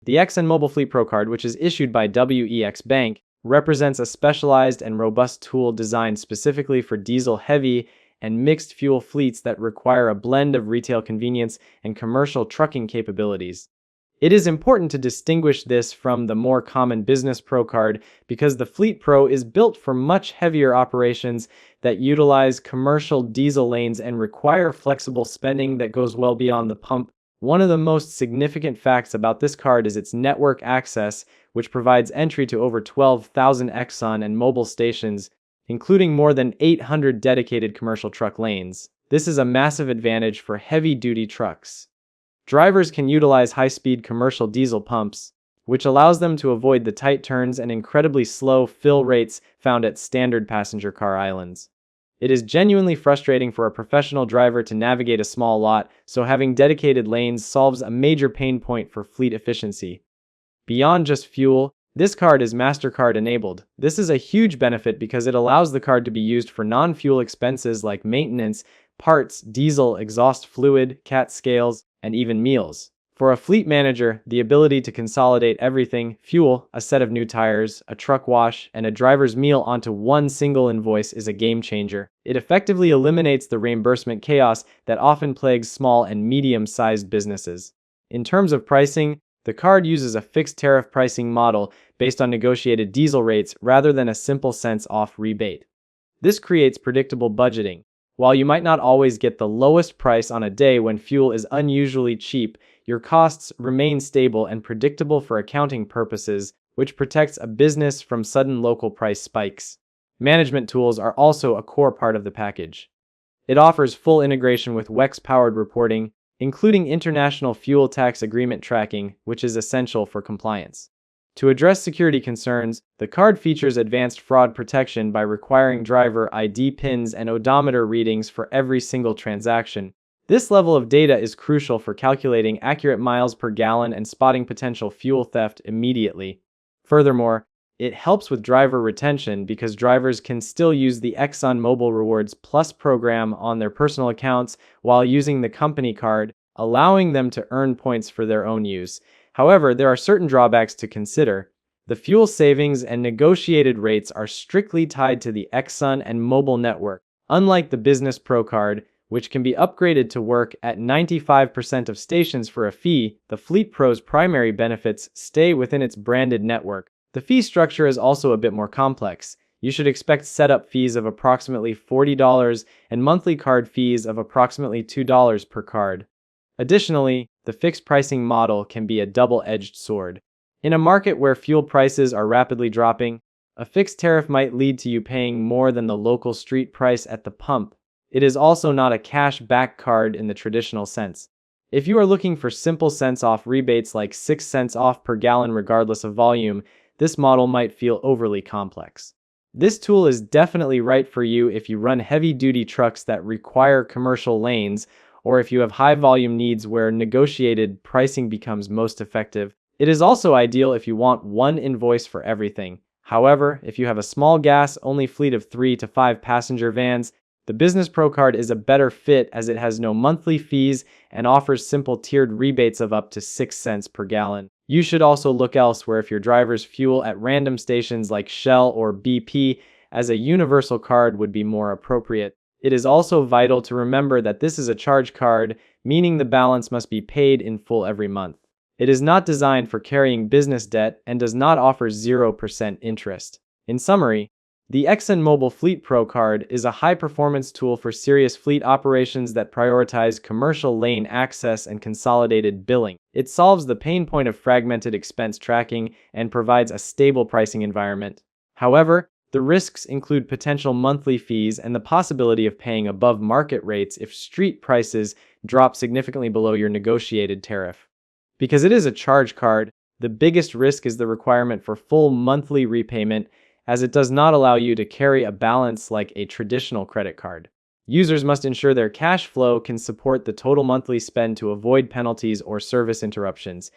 The ExxonMobil Fleet Pro Card, which is issued by WEX Bank, represents a specialized and robust tool designed specifically for diesel-heavy and mixed-fuel fleets that require a blend of retail convenience and commercial trucking capabilities. It is important to distinguish this from the more common Business Pro Card because the Fleet Pro is built for much heavier operations that utilize commercial diesel lanes and require flexible spending that goes well beyond the pump. One of the most significant facts about this card is its network access, which provides entry to over 12,000 Exxon and Mobil stations, including more than 800 dedicated commercial truck lanes. This is a massive advantage for heavy-duty trucks. Drivers can utilize high-speed commercial diesel pumps, which allows them to avoid the tight turns and incredibly slow fill rates found at standard passenger car islands. It is genuinely frustrating for a professional driver to navigate a small lot, so having dedicated lanes solves a major pain point for fleet efficiency. Beyond just fuel, this card is MasterCard enabled. This is a huge benefit because it allows the card to be used for non-fuel expenses like maintenance, parts, diesel, exhaust fluid, CAT scales, and even meals. For a fleet manager, the ability to consolidate everything, fuel, a set of new tires, a truck wash, and a driver's meal onto one single invoice is a game changer. It effectively eliminates the reimbursement chaos that often plagues small and medium-sized businesses. In terms of pricing, the card uses a fixed tariff pricing model based on negotiated diesel rates rather than a simple cents-off rebate. This creates predictable budgeting. While you might not always get the lowest price on a day when fuel is unusually cheap, your costs remain stable and predictable for accounting purposes, which protects a business from sudden local price spikes. Management tools are also a core part of the package. It offers full integration with WEX-powered reporting, including international fuel tax agreement tracking, which is essential for compliance. To address security concerns, the card features advanced fraud protection by requiring driver ID pins and odometer readings for every single transaction. This level of data is crucial for calculating accurate miles per gallon and spotting potential fuel theft immediately. Furthermore, it helps with driver retention because drivers can still use the ExxonMobil Rewards Plus program on their personal accounts while using the company card, allowing them to earn points for their own use. However, there are certain drawbacks to consider. The fuel savings and negotiated rates are strictly tied to the Exxon and Mobil network. Unlike the Business Pro Card, which can be upgraded to work at 95% of stations for a fee, the Fleet Pro's primary benefits stay within its branded network. The fee structure is also a bit more complex. You should expect setup fees of approximately $40 and monthly card fees of approximately $2 per card. Additionally, the fixed pricing model can be a double-edged sword. In a market where fuel prices are rapidly dropping, a fixed tariff might lead to you paying more than the local street price at the pump. It is also not a cash-back card in the traditional sense. If you are looking for simple cents-off rebates like 6 cents off per gallon regardless of volume, this model might feel overly complex. This tool is definitely right for you if you run heavy-duty trucks that require commercial lanes, or if you have high-volume needs where negotiated pricing becomes most effective. It is also ideal if you want one invoice for everything. However, if you have a small gas-only fleet of 3 to 5 passenger vans, the Business Pro Card is a better fit as it has no monthly fees and offers simple tiered rebates of up to 6 cents per gallon. You should also look elsewhere if your drivers fuel at random stations like Shell or BP, as a universal card would be more appropriate. It is also vital to remember that this is a charge card, meaning the balance must be paid in full every month. It is not designed for carrying business debt and does not offer 0% interest. In summary, the ExxonMobil Fleet Pro Card is a high-performance tool for serious fleet operations that prioritize commercial lane access and consolidated billing. It solves the pain point of fragmented expense tracking and provides a stable pricing environment. However, the risks include potential monthly fees and the possibility of paying above market rates if street prices drop significantly below your negotiated tariff. Because it is a charge card, the biggest risk is the requirement for full monthly repayment, as it does not allow you to carry a balance like a traditional credit card. Users must ensure their cash flow can support the total monthly spend to avoid penalties or service interruptions.